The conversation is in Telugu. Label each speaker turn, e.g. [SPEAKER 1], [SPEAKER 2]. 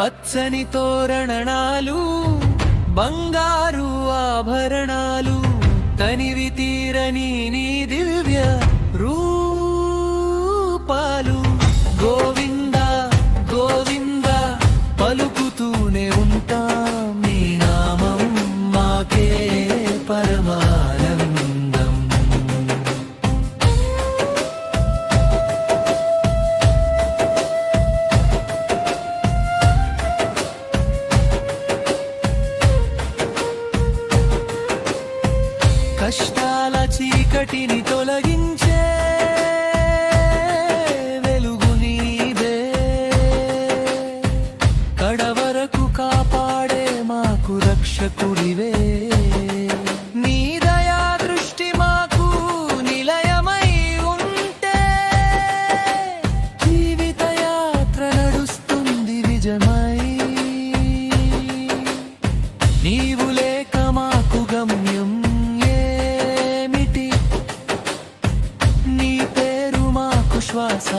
[SPEAKER 1] పచ్చని తోరణాలు బంగారు ఆభరణాలు తనివి తీరని నీ దివ్య రూపాలు గోవింద గోవింద పలుకుతూనే ఉంటాం నీ నామం మాకే పరమానందం. కష్టాల చీకటిని తొలగించే వెలుగు నీదే, కడవరకు కాపాడే మాకు రక్షకుడివే. నీ దయా దృష్టి మాకు నిలయమై ఉంటే జీవిత యాత్ర నడుస్తుంది విజయమై. నీవు లేక మాకు గమ్యం శ్వాస